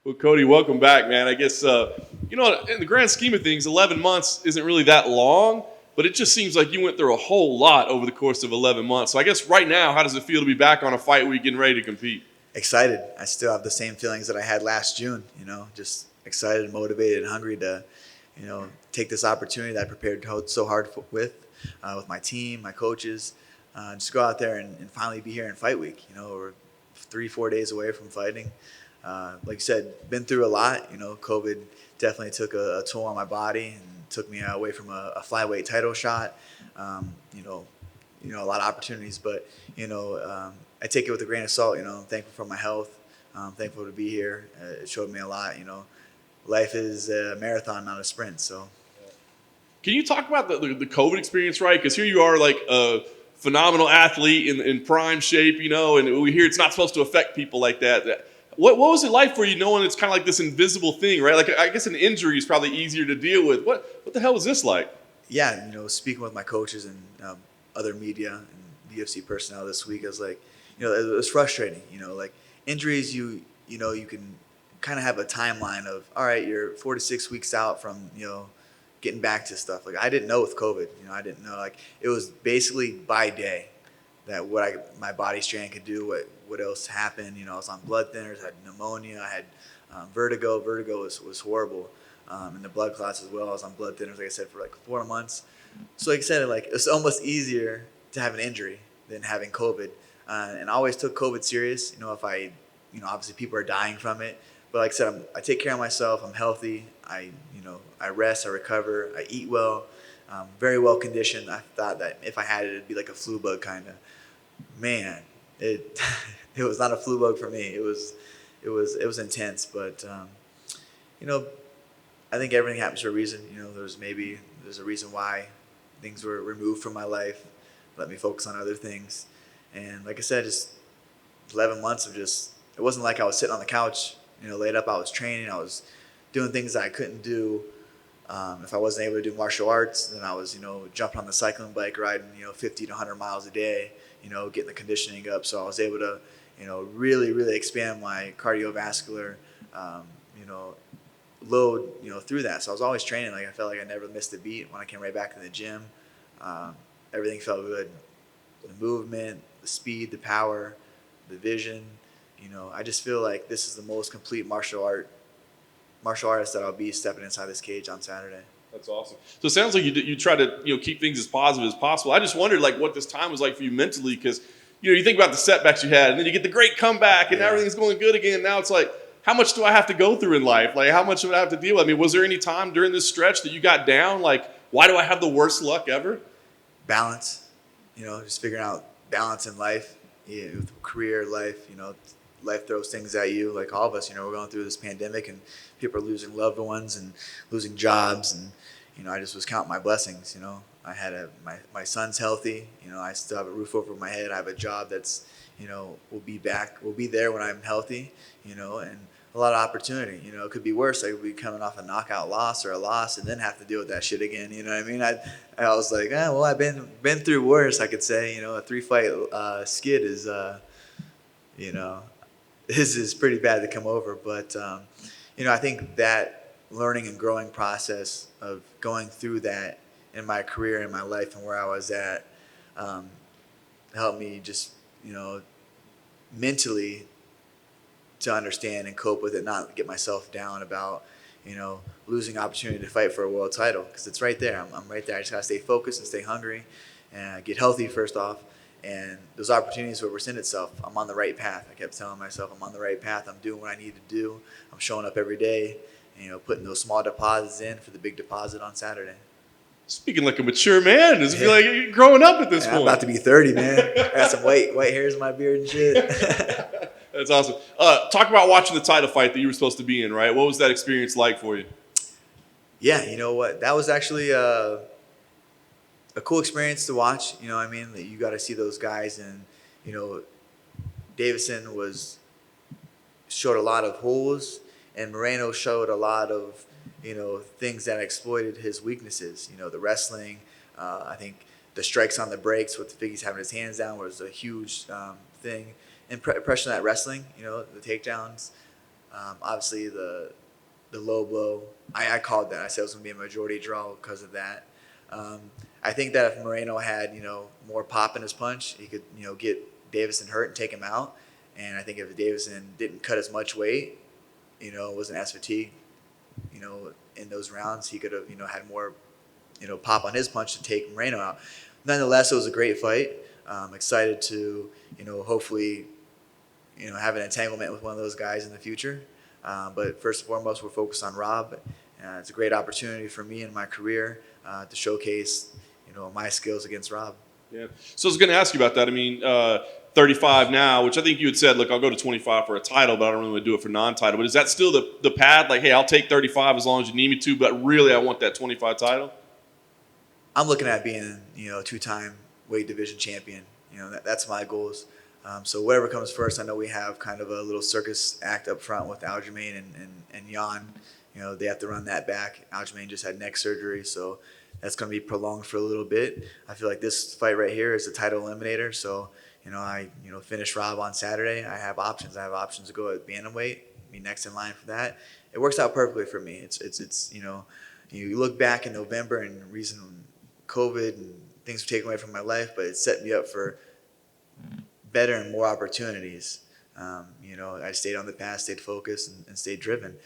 Well, Cody, welcome back, man. I guess, in the grand scheme of things, 11 months isn't really that long, but it just seems like you went through a whole lot over the course of 11 months. So I guess right now, how does it feel to be back on a fight week getting ready to compete? Excited. I still have the same feelings that I had last June, just excited, motivated, and hungry to, take this opportunity that I prepared so hard with my team, my coaches, just go out there and finally be here in fight week. We're 3-4 days away from fighting. Like you said, been through a lot. COVID definitely took a toll on my body and took me away from a flyweight title shot. A lot of opportunities, but I take it with a grain of salt. I'm thankful for my health. I'm thankful to be here. It showed me a lot. Life is a marathon, not a sprint. So, can you talk about the COVID experience, right? Because here you are, like a phenomenal athlete in prime shape, and we hear it's not supposed to affect people like that. What was it like for you, knowing it's kind of like this invisible thing, right? Like, I guess an injury is probably easier to deal with. What the hell was this like? Yeah, speaking with my coaches and other media and UFC personnel this week, I was like, it was frustrating. Like injuries, you can kind of have a timeline of, all right, you're 4 to 6 weeks out from getting back to stuff. Like I didn't know with COVID, I didn't know, like it was basically by day that my body strand could do, what else happened. I was on blood thinners, I had pneumonia, I had vertigo. Vertigo was horrible, and the blood clots as well. I was on blood thinners, like I said, for like 4 months. So like I said, like it's almost easier to have an injury than having COVID, and I always took COVID serious. If I, obviously people are dying from it, but like I said, I take care of myself. I'm healthy. I rest, I recover, I eat well, very well conditioned. I thought that if I had it, it'd be like a flu bug kind of. Man, it it was not a flu bug for me. It was intense, but I think everything happens for a reason. There's a reason why things were removed from my life, let me focus on other things, and like I said, just 11 months of just. It wasn't like I was sitting on the couch, laid up. I was training. I was doing things that I couldn't do. If I wasn't able to do martial arts, then I was, jumping on the cycling bike, riding, 50 to 100 miles a day, getting the conditioning up. So I was able to, really, really expand my cardiovascular, load, through that. So I was always training. Like I felt like I never missed a beat when I came right back to the gym. Everything felt good. The movement, the speed, the power, the vision. I just feel like this is the most complete martial artist that I'll be stepping inside this cage on Saturday. That's awesome. So it sounds like you try to keep things as positive as possible. I just wondered like what this time was like for you mentally, because you think about the setbacks you had, and then you get the great comeback, and everything's going good again. Now it's like, how much do I have to go through in life? Like, how much do I have to deal with? I mean, was there any time during this stretch that you got down? Like, why do I have the worst luck ever? Balance, just figuring out balance in life, career, life. Life throws things at you, like all of us. We're going through this pandemic, and people are losing loved ones and losing jobs, and I just was counting my blessings. I had my son's healthy. I still have a roof over my head. I have a job that's, will be there when I'm healthy. And a lot of opportunity. It could be worse. I could be coming off a knockout loss or a loss, and then have to deal with that shit again. You know what I mean? I was like, well, I've been through worse. I could say, a 3-fight skid is, this is pretty bad to come over. But, I think that learning and growing process of going through that in my career, in my life, and where I was at, helped me just, mentally to understand and cope with it, not get myself down about, losing opportunity to fight for a world title, because it's right there. I'm right there. I just got to stay focused and stay hungry and get healthy first off. And those opportunities will present itself. I'm on the right path. I kept telling myself I'm on the right path. I'm doing what I need to do. I'm showing up every day, putting those small deposits in for the big deposit on Saturday. Speaking like a mature man, does it feel like you're growing up at this point? I'm about to be 30, man. I got some white hairs in my beard and shit. That's awesome. Talk about watching the title fight that you were supposed to be in, right? What was that experience like for you? Yeah, you know what? That was actually a cool experience to watch. I mean? You got to see those guys, and, Davison showed a lot of holes, and Moreno showed a lot of, things that exploited his weaknesses. The wrestling, I think the strikes on the brakes with Figgy's having his hands down was a huge thing. And pressure that wrestling, the takedowns. Obviously, the low blow, I called that. I said it was going to be a majority draw because of that. I think that if Moreno had, more pop in his punch, he could, get Davison hurt and take him out. And I think if Davison didn't cut as much weight, wasn't as fatigued, in those rounds, he could have, had more, pop on his punch to take Moreno out. Nonetheless, it was a great fight. Excited to, hopefully, have an entanglement with one of those guys in the future. But first and foremost, we're focused on Rob. It's a great opportunity for me in my career to showcase, my skills against Rob. Yeah. So I was going to ask you about that. I mean, 35 now, which I think you had said, look, I'll go to 25 for a title, but I don't really want to do it for non-title. But is that still the path? Like, hey, I'll take 35 as long as you need me to, but really I want that 25 title? I'm looking at being, a two-time weight division champion. That's my goals. So whatever comes first, I know we have kind of a little circus act up front with Aljamain and Jan. They have to run that back. Aljamain just had neck surgery, so that's going to be prolonged for a little bit. I feel like this fight right here is a title eliminator. So, I finish Rob on Saturday. I have options. I have options to go at bantamweight, be next in line for that. It works out perfectly for me. It's you look back in November and the reason COVID and things were taken away from my life, but it set me up for better and more opportunities. I stayed on the path, stayed focused, and stayed driven.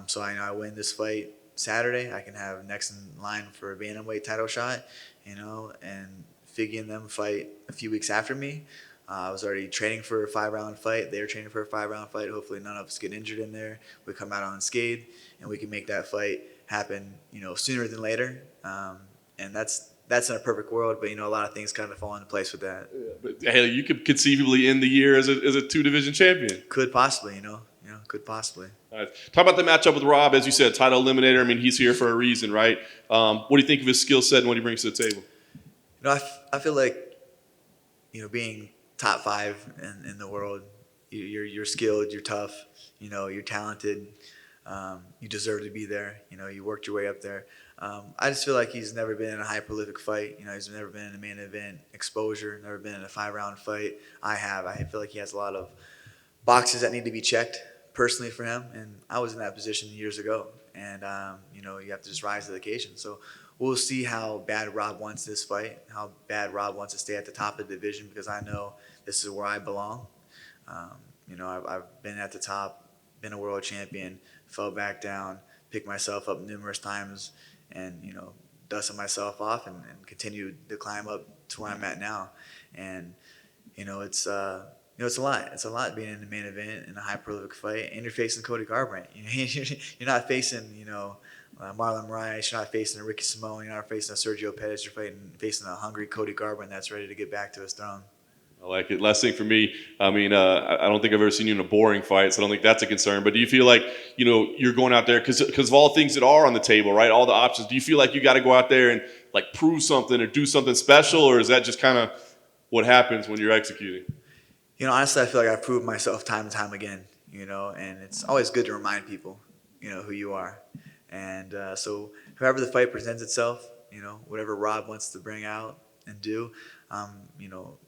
So I know I win this fight Saturday. I can have next in line for a bantamweight title shot, and Figgy and them fight a few weeks after me. I was already training for a 5-round fight. They were training for a 5-round fight. Hopefully none of us get injured in there. We come out unscathed, and we can make that fight happen, sooner than later. And that's in a perfect world, but a lot of things kind of fall into place with that. Yeah, but hey, you could conceivably end the year as a 2-division champion. Could possibly, could possibly. All right. Talk about the matchup with Rob. As you said, title eliminator. I mean, he's here for a reason, right? What do you think of his skill set and what he brings to the table? I feel like, being top 5 in the world, you're skilled, you're tough, you're talented, you deserve to be there. You worked your way up there. I just feel like he's never been in a high prolific fight. He's never been in a main event exposure, never been in a 5-round fight. I have. I feel like he has a lot of boxes that need to be checked personally for him, and I was in that position years ago. And you have to just rise to the occasion. So we'll see how bad Rob wants this fight, how bad Rob wants to stay at the top of the division, because I know this is where I belong. I've been at the top, been a world champion, fell back down, picked myself up numerous times, and dusted myself off and continued to climb up to where I'm at now. And it's it's a lot. It's a lot being in the main event in a high prolific fight, and you're facing Cody Garbrandt. You're not facing Marlon Moraes. You're not facing a Ricky Simone. You're not facing a Sergio Pettis. You're facing a hungry Cody Garbrandt that's ready to get back to his throne. I like it. Last thing for me, I mean, I don't think I've ever seen you in a boring fight, so I don't think that's a concern. But do you feel like, you're going out there because of all things that are on the table, right? All the options. Do you feel like you got to go out there and like prove something or do something special, or is that just kind of what happens when you're executing? Honestly, I feel like I've proved myself time and time again. And it's always good to remind people, who you are. And so, however the fight presents itself, whatever Rob wants to bring out and do.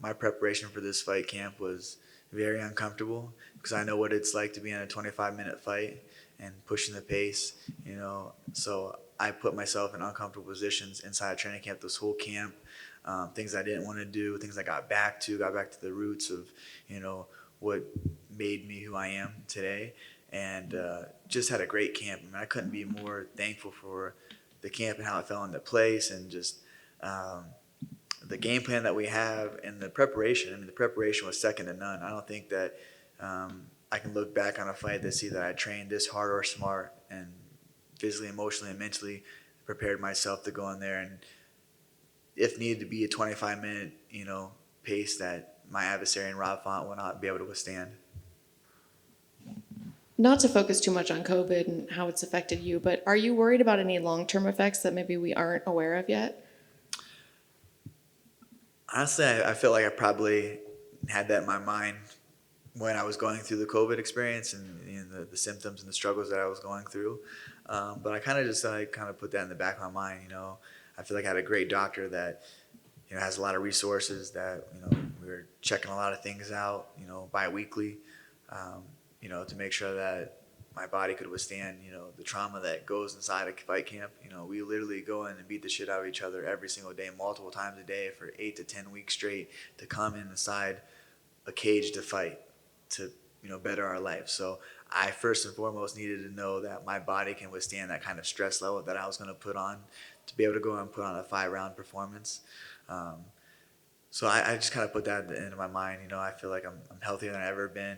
My preparation for this fight camp was very uncomfortable because I know what it's like to be in a 25-minute fight and pushing the pace, So I put myself in uncomfortable positions inside training camp this whole camp, things I didn't want to do, things I got back to the roots of, what made me who I am today. And just had a great camp. I couldn't be more thankful for the camp and how it fell into place, and just the game plan that we have and the preparation. The preparation was second to none. I don't think that I can look back on a fight that see that I trained this hard or smart and physically, emotionally, and mentally prepared myself to go in there and, if needed to be a 25-minute, pace that my adversary in Rob Font will not be able to withstand. Not to focus too much on COVID and how it's affected you, but are you worried about any long-term effects that maybe we aren't aware of yet? Honestly, I feel like I probably had that in my mind when I was going through the COVID experience and the symptoms and the struggles that I was going through. But I kind of put that in the back of my mind. I feel like I had a great doctor that has a lot of resources, that we were checking a lot of things out, bi-weekly, to make sure that my body could withstand, the trauma that goes inside a fight camp. We literally go in and beat the shit out of each other every single day, multiple times a day for 8 to 10 weeks straight to come inside a cage to fight, to, better our life. So I first and foremost needed to know that my body can withstand that kind of stress level that I was going to put on to be able to go and put on a 5-round performance. So I just kind of put that into my mind. I feel like I'm healthier than I've ever been.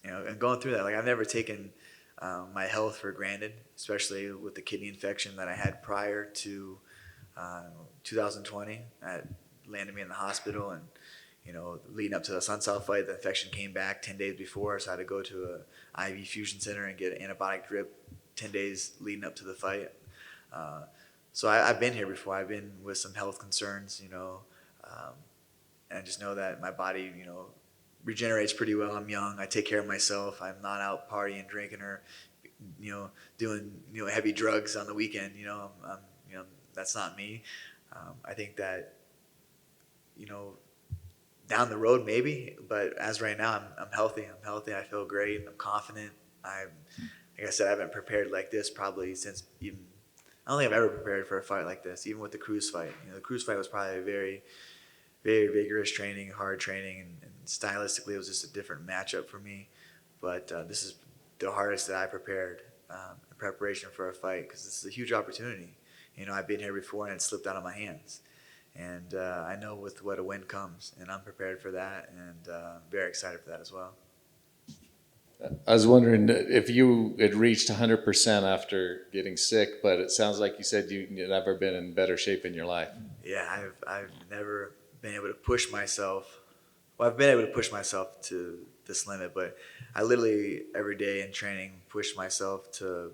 And going through that, like I've never taken my health for granted, especially with the kidney infection that I had prior to 2020. That landed me in the hospital, and leading up to the Sun South fight, the infection came back 10 days before, so I had to go to a IV fusion center and get an antibiotic drip 10 days leading up to the fight. So I've been here before. I've been with some health concerns, and I just know that my body, regenerates pretty well. I'm young. I take care of myself. I'm not out partying, drinking, or, doing, heavy drugs on the weekend. That's not me. I think that, down the road maybe, but as right now, I'm healthy. I feel great. I'm confident. Like I said, I haven't prepared like this probably since even. I don't think I've ever prepared for a fight like this, even with the Cruz fight. The Cruz fight was probably a very, very vigorous training, hard training, and stylistically it was just a different matchup for me. But this is the hardest that I prepared in preparation for a fight, because this is a huge opportunity. I've been here before and it slipped out of my hands. And I know with what a win comes, and I'm prepared for that, and very excited for that as well. I was wondering if you had reached 100% after getting sick, but it sounds like you said you've never been in better shape in your life. Yeah, I've never been able to push myself. Well, I've been able to push myself to this limit, but I literally every day in training push myself to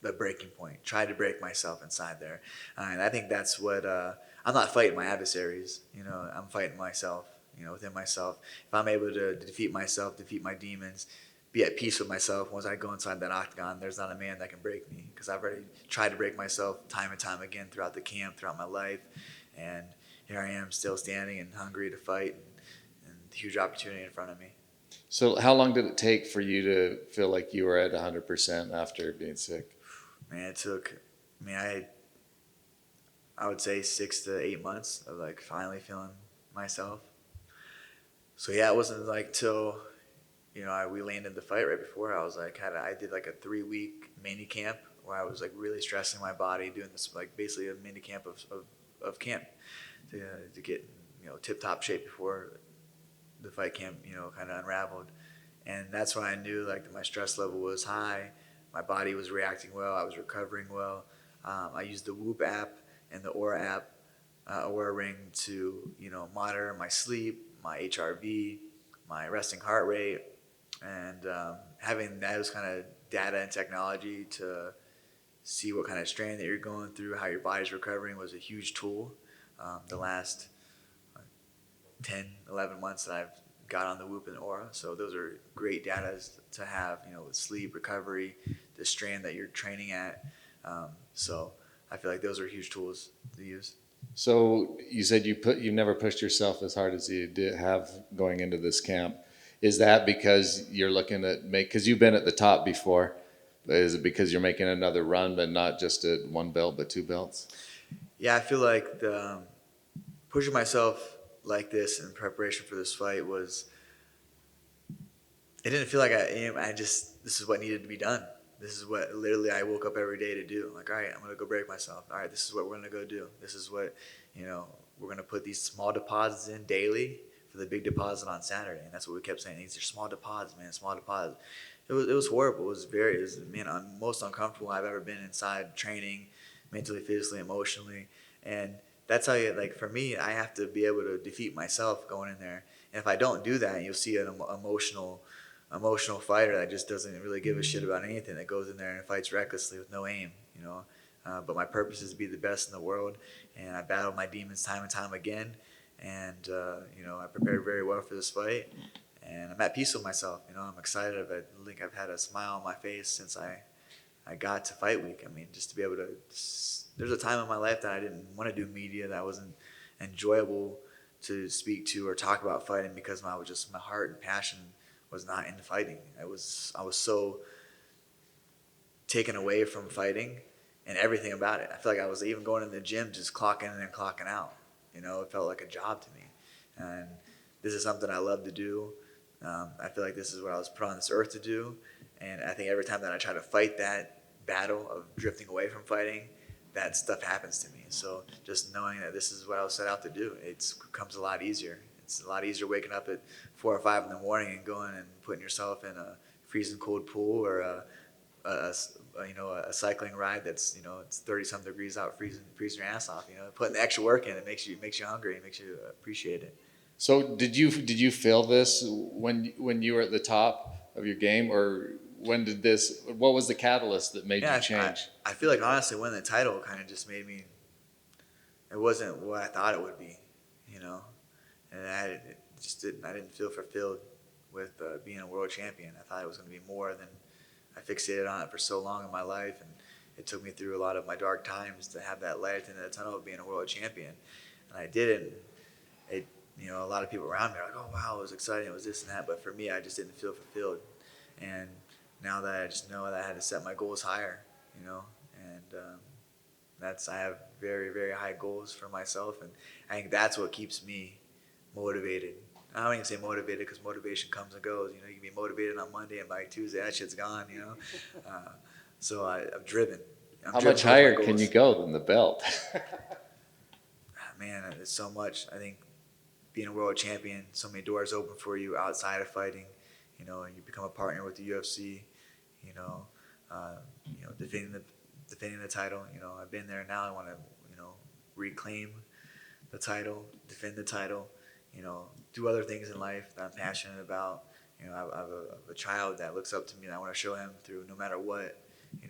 the breaking point, try to break myself inside there. And I think that's what, I'm not fighting my adversaries, I'm fighting myself, within myself. If I'm able to defeat myself, defeat my demons, be at peace with myself, once I go inside that octagon, there's not a man that can break me, because I've already tried to break myself time and time again throughout the camp, throughout my life. And here I am still standing and hungry to fight, and the huge opportunity in front of me. So how long did it take for you to feel like you were at 100% after being sick? Man, it took, I would say 6 to 8 months of like finally feeling myself. So yeah, it wasn't like till, we landed the fight right before. I was like, I did like a 3-week mini camp where I was like really stressing my body, doing this like basically a mini camp of camp to get, tip top shape before the fight camp, kind of unraveled. And that's when I knew like that my stress level was high. My body was reacting well. I was recovering well. I used the Whoop app and the Aura app, Aura Ring, to monitor my sleep, my HRV, my resting heart rate, and having those kind of data and technology to see what kind of strain that you're going through, how your body's recovering, was a huge tool. The last 10, 11 months that I've got on the Whoop and Aura. So those are great data to have, with sleep, recovery, the strain that you're training at. So I feel like those are huge tools to use. So you said you never pushed yourself as hard as you did have going into this camp. Is that because you're looking at because you've been at the top before? Is it because you're making another run, but not just at 1 belt, but 2 belts? Yeah, I feel like pushing myself like this in preparation for this fight was, it didn't feel like this is what needed to be done. This is what literally I woke up every day to do. Like, all right, I'm going to go break myself. All right, this is what we're going to go do. This is what, we're going to put these small deposits in daily for the big deposit on Saturday. And that's what we kept saying. These are small deposits, man, small deposits. It was horrible. It was I'm most uncomfortable I've ever been inside training, mentally, physically, emotionally. And that's how for me, I have to be able to defeat myself going in there. And if I don't do that, you'll see an emotional fighter that just doesn't really give a shit about anything, that goes in there and fights recklessly with no aim, But my purpose is to be the best in the world, and I battled my demons time and time again. And, I prepared very well for this fight, and I'm at peace with myself. I'm excited. I think I've had a smile on my face since I got to fight week. Just to be able to, there's a time in my life that I didn't want to do media, that wasn't enjoyable to speak to or talk about fighting, because my heart and passion was not in fighting. I was so taken away from fighting and everything about it. I feel like I was even going in the gym just clocking in and clocking out. You know, it felt like a job to me. And this is something I love to do. I feel like this is what I was put on this earth to do. And I think every time that I try to fight that battle of drifting away from fighting, that stuff happens to me. So just knowing that this is what I was set out to do, it becomes a lot easier. It's a lot easier waking up at 4 or 5 in the morning and going and putting yourself in a freezing cold pool or a cycling ride that's, it's 30-some degrees out, freezing your ass off. Putting the extra work in, it makes you hungry, it makes you appreciate it. So did you feel this when you were at the top of your game, or what was the catalyst that made you change? I feel like honestly winning the title kind of just made me, it wasn't what I thought it would be, and I didn't feel fulfilled with being a world champion. I thought it was going to be more than, I fixated on it for so long in my life, and it took me through a lot of my dark times to have that light at the end of the tunnel of being a world champion. And I did it. A lot of people around me are like, oh wow, it was exciting, it was this and that, but for me, I just didn't feel fulfilled. And now that I just know that I had to set my goals higher, and I have very, very high goals for myself, and I think that's what keeps me motivated. I don't even say motivated because motivation comes and goes. You can be motivated on Monday and by Tuesday that shit's gone. So I'm driven. How much higher can you go than the belt? Man, it's so much. I think being a world champion, so many doors open for you outside of fighting. You become a partner with the UFC. Defending the title. I've been there now. I want to reclaim the title, defend the title. Do other things in life that I'm passionate about. I have a child that looks up to me, and I want to show him through no matter what,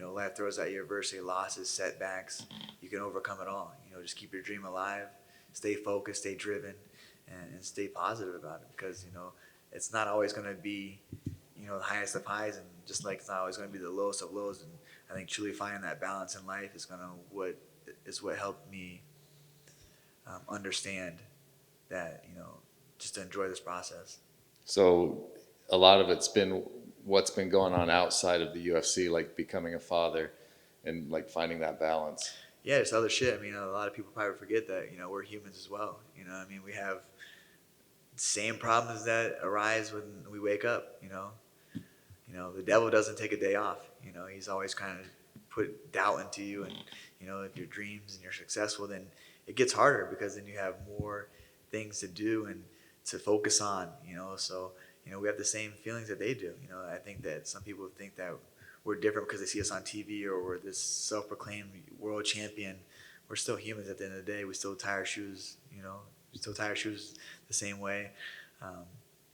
life throws at you, adversity, losses, setbacks, you can overcome it all. Just keep your dream alive, stay focused, stay driven, and stay positive about it, because, it's not always going to be, the highest of highs, and just like it's not always going to be the lowest of lows. And I think truly finding that balance in life is what helped me understand that, just to enjoy this process. So a lot of it's been what's been going on outside of the UFC, like becoming a father and like finding that balance. Yeah, it's other shit. A lot of people probably forget that, we're humans as well. We have the same problems that arise when we wake up, the devil doesn't take a day off. He's always kind of put doubt into you, and, if your dreams and you're successful, then it gets harder because then you have more things to do and to focus on, so, we have the same feelings that they do. I think that some people think that we're different because they see us on TV or we're this self-proclaimed world champion. We're still humans at the end of the day. We still tie our shoes, the same way.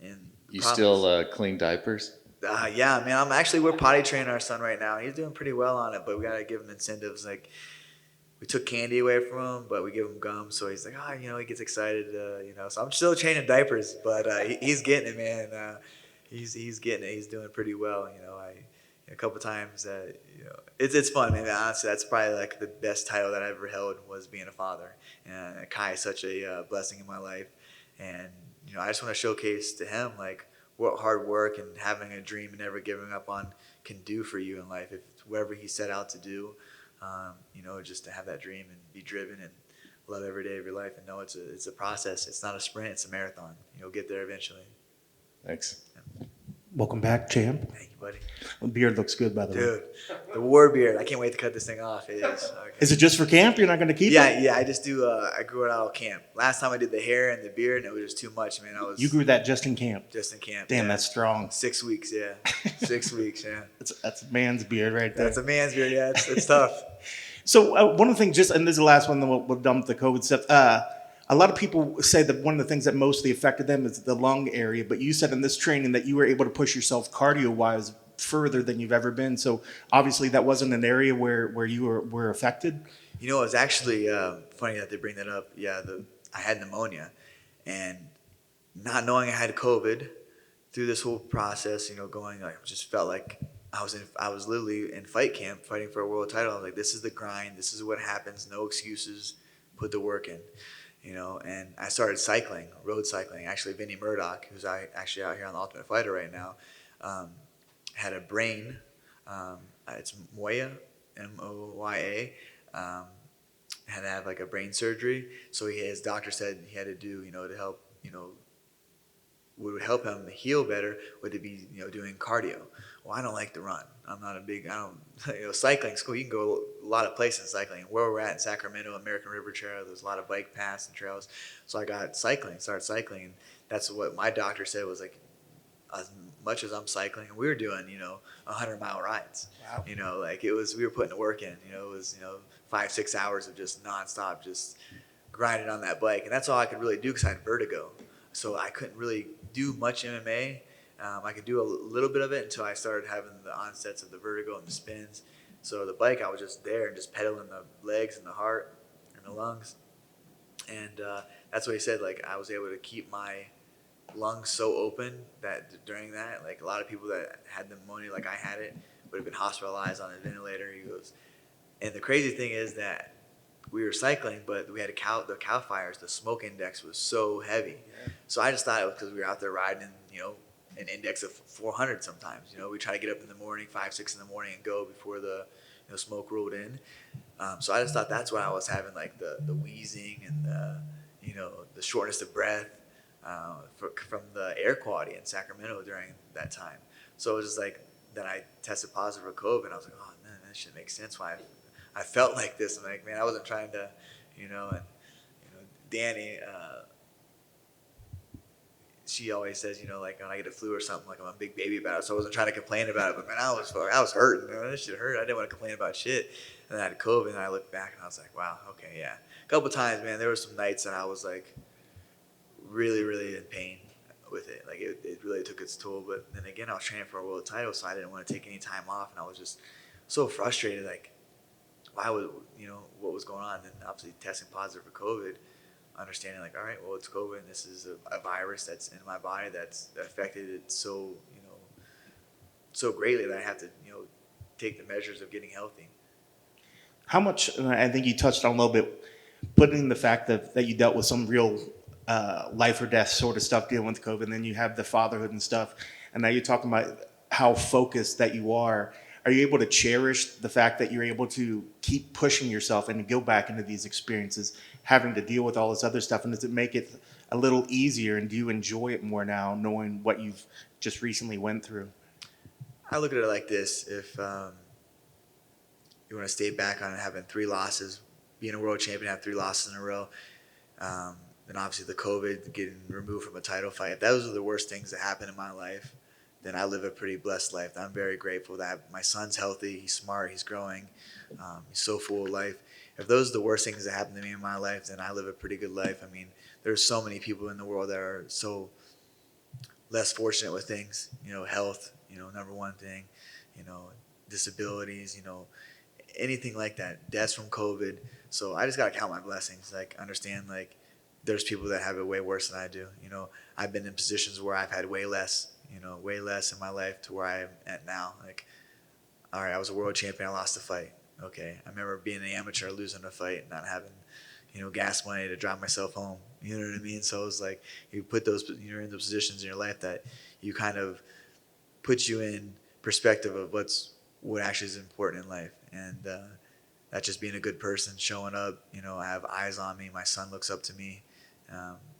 And you still clean diapers? Yeah, man. We're potty training our son right now. He's doing pretty well on it, but we got to give him incentives. Like, we took candy away from him, but we give him gum. So he's like, he gets excited, So I'm still changing diapers, but he's getting it, man. He's getting it. He's doing pretty well. A couple times that, it's fun, man. Honestly, that's probably like the best title that I ever held, was being a father. And Kai is such a blessing in my life. And, I just want to showcase to him, like, what hard work and having a dream and never giving up on can do for you in life. If it's whatever he set out to do, just to have that dream and be driven and love every day of your life and know it's a process. It's not a sprint, it's a marathon. You'll get there eventually. Thanks. Yeah. Welcome back, champ. Thank you, buddy. The beard looks good, by the way. Dude, the war beard. I can't wait to cut this thing off. It is. Okay. Is it just for camp? You're not going to keep it? Yeah. I just do. I grew it out of camp. Last time I did the hair and the beard, and it was just too much, man. You grew that just in camp? Just in camp. Damn, yeah. That's strong. 6 weeks, yeah. 6 weeks, yeah. That's a man's beard right there. That's a man's beard, yeah. It's tough. So one of the things, and this is the last one, then we'll dump the COVID stuff. A lot of people say that one of the things that mostly affected them is the lung area, but you said in this training that you were able to push yourself cardio-wise further than you've ever been. So obviously that wasn't an area where you were affected. It was actually funny that they bring that up. Yeah, I had pneumonia, and not knowing I had COVID through this whole process, I just felt like I was literally in fight camp fighting for a world title. I was like, this is the grind. This is what happens. No excuses. Put the work in. and I started cycling, road cycling. Actually, Vinny Murdoch, who's actually out here on the Ultimate Fighter right now, had a brain. It's Moya, Moya. Had to have like a brain surgery. So his doctor said he had to do, to help, what would help him heal better would to be, doing cardio. Well, I don't like to run. I'm not a big, cycling's cool. You can go a lot of places cycling. Where we're at in Sacramento, American River Trail, there's a lot of bike paths and trails. So I got started cycling. And that's what my doctor said was like, as much as I'm cycling, we were doing, 100-mile rides. Wow. We were putting the work in, it was, 5-6 hours of just nonstop, just grinding on that bike. And that's all I could really do because I had vertigo. So I couldn't really do much MMA. I could do a little bit of it until I started having the onsets of the vertigo and the spins. So the bike, I was just there and just pedaling the legs and the heart and the lungs. And that's what he said, like I was able to keep my lungs so open that during that, like a lot of people that had pneumonia like I had it would have been hospitalized on a ventilator. He goes, and the crazy thing is that we were cycling, but we had the cow fires. The smoke index was so heavy. Yeah. So I just thought it was because we were out there riding, an index of 400 sometimes. We try to get up in the morning, 5-6 in the morning and go before the smoke rolled in. So I just thought that's why I was having like the wheezing and the shortness of breath from the air quality in Sacramento during that time. So it was just like, then I tested positive for COVID, and I was like, oh man, that shit makes sense why I felt like this. I'm like, man, I wasn't trying to, and Danny, she always says, like when I get a flu or something, like I'm a big baby about it. So I wasn't trying to complain about it, but man, I was hurting. Man, this shit hurt. I didn't want to complain about shit. And then I had COVID, and I looked back, and I was like, wow, okay, yeah. A couple times, man, there were some nights that I was like really, really in pain with it. Like it really took its toll. But then again, I was training for a world title, so I didn't want to take any time off, and I was just so frustrated, like why would what was going on? And obviously testing positive for COVID, understanding like, all right, well, it's COVID, and this is a virus that's in my body that's affected it so so greatly that I have to take the measures of getting healthy. How much, and I think you touched on a little bit, putting the fact that you dealt with some real life or death sort of stuff dealing with COVID, and then you have the fatherhood and stuff, and now you're talking about how focused that you are. Are you able to cherish the fact that you're able to keep pushing yourself and go back into these experiences, having to deal with all this other stuff? And does it make it a little easier, and do you enjoy it more now, knowing what you've just recently went through? I look at it like this. If you want to stay back on it, having 3 losses, being a world champion, have 3 losses in a row, then obviously the COVID, getting removed from a title fight, if those are the worst things that happened in my life, then I live a pretty blessed life. I'm very grateful that my son's healthy, he's smart, he's growing, he's so full of life. If those are the worst things that happened to me in my life, then I live a pretty good life. I mean, there's so many people in the world that are so less fortunate with things, health, number one thing, disabilities, anything like that, deaths from COVID. So I just got to count my blessings, like understand like there's people that have it way worse than I do. I've been in positions where I've had way less in my life to where I'm at now. Like, all right, I was a world champion, I lost a fight. Okay, I remember being an amateur, losing a fight, not having, gas money to drive myself home. You know what I mean? So it's like you put you're in those positions in your life that you kind of put you in perspective of what actually is important in life. And that's just being a good person, showing up. I have eyes on me. My son looks up to me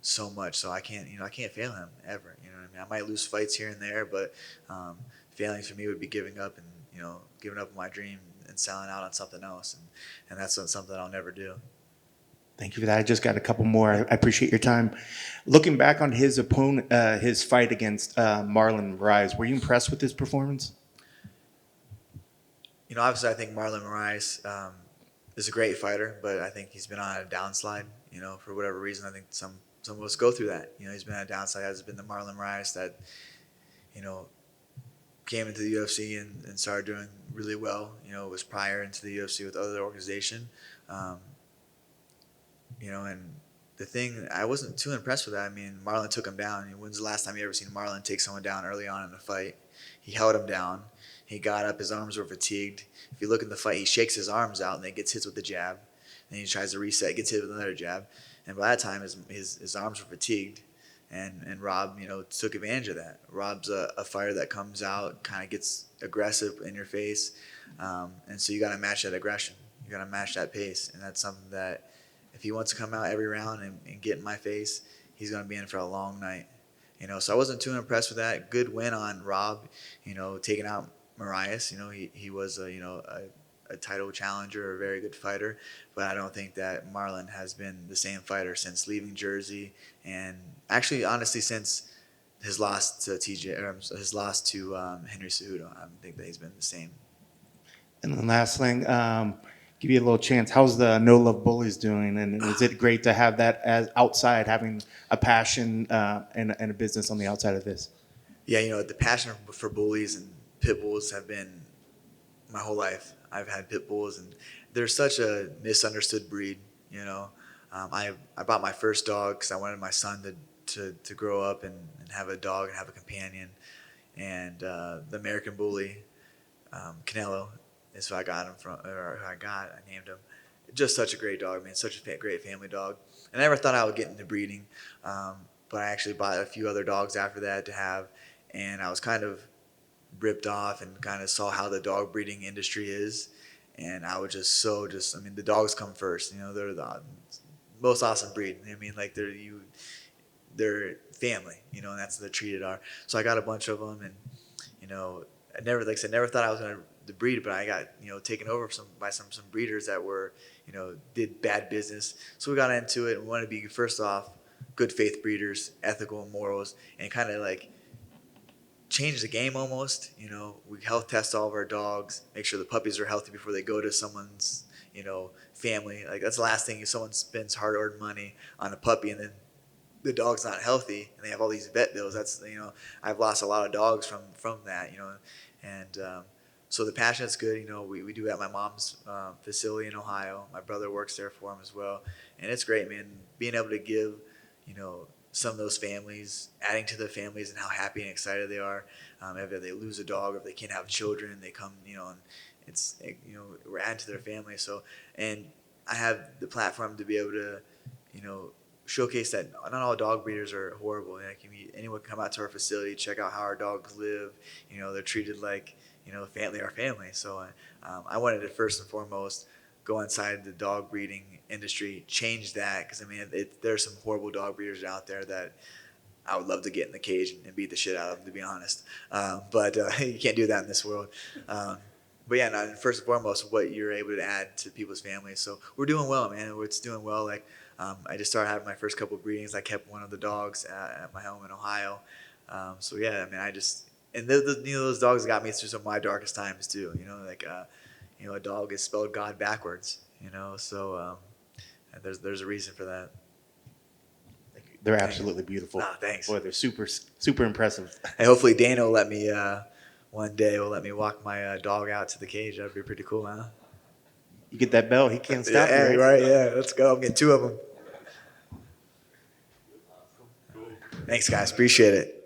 so much, so I can't fail him ever. You know what I mean? I might lose fights here and there, but failing for me would be giving up on my dream and selling out on something else, and that's something I'll never do. Thank you for that. I just got a couple more. I appreciate your time. Looking back on his opponent, his fight against Marlon Moraes, were you impressed with his performance? Obviously I think Marlon Moraes is a great fighter, but I think he's been on a downslide. For whatever reason, I think some of us go through that. He's been on a downside. Has been the Marlon Moraes that, came into the UFC and started doing really well. Was prior into the UFC with other organization. And the thing, I wasn't too impressed with that. I mean, Marlon took him down. When's the last time you ever seen Marlon take someone down early on in a fight? He held him down. He got up. His arms were fatigued. If you look in the fight, he shakes his arms out and then gets hit with the jab. Then he tries to reset, gets hit with another jab. And by that time, his arms were fatigued. And Rob, took advantage of that. Rob's a fighter that comes out, kind of gets aggressive in your face. And so you got to match that aggression. You got to match that pace. And that's something that if he wants to come out every round and get in my face, he's going to be in for a long night. So I wasn't too impressed with that. Good win on Rob, taking out Moraes. He was a title challenger, a very good fighter, but I don't think that Marlon has been the same fighter since leaving Jersey, and actually, honestly, since his loss to his loss to Henry Cejudo. I don't think that he's been the same. And the last thing, give you a little chance. How's the No Love Bullies doing? And is it great to have that as outside, having a passion and a business on the outside of this? Yeah, the passion for bullies and pit bulls have been my whole life. I've had pit bulls, and they're such a misunderstood breed. I bought my first dog because I wanted my son to grow up and have a dog and have a companion. And the American Bully, Canelo, is who I got him from, or I named him. Just such a great dog, man. Such a great family dog. I never thought I would get into breeding, but I actually bought a few other dogs after that to have, and I was kind of ripped off and kind of saw how the dog breeding industry is, and I was the dogs come first. They're the most awesome breed. Like they're family. And that's what they're treated are. So I got a bunch of them, and I never thought I was gonna breed, but I got taken over by some breeders that were did bad business. So we got into it and wanted to be, first off, good faith breeders, ethical morals, and kind of like change the game almost. We health test all of our dogs, make sure the puppies are healthy before they go to someone's family. Like that's the last thing. If someone spends hard-earned money on a puppy and then the dog's not healthy and they have all these vet bills, that's I've lost a lot of dogs from that. And so the passion's good. We do at my mom's facility in Ohio. My brother works there for him as well, and it's great, man. Being able to give some of those families, adding to the families and how happy and excited they are. If they lose a dog, or if they can't have children, they come, and it's, we're adding to their family. So, and I have the platform to be able to, showcase that not all dog breeders are horrible. Like, anyone can come out to our facility, check out how our dogs live. They're treated like, family are family. So I wanted to first and foremost go inside the dog breeding industry, change that, because there's some horrible dog breeders out there that I would love to get in the cage and beat the shit out of them, to be honest. But you can't do that in this world. But yeah, no, first and foremost, what you're able to add to people's families. So we're doing well, man. It's doing well. Like I just started having my first couple of breedings. I kept one of the dogs at my home in Ohio. So yeah, and those dogs got me through some of my darkest times too. A dog is spelled God backwards. So there's a reason for that. They're absolutely beautiful. Oh, thanks. Boy, they're super, super impressive. Hey, hopefully Dana will let me one day walk my dog out to the cage. That'd be pretty cool, huh? You get that belt, he can't stop you. Yeah, right? Yeah, let's go. I'm getting 2 of them. Thanks, guys. Appreciate it.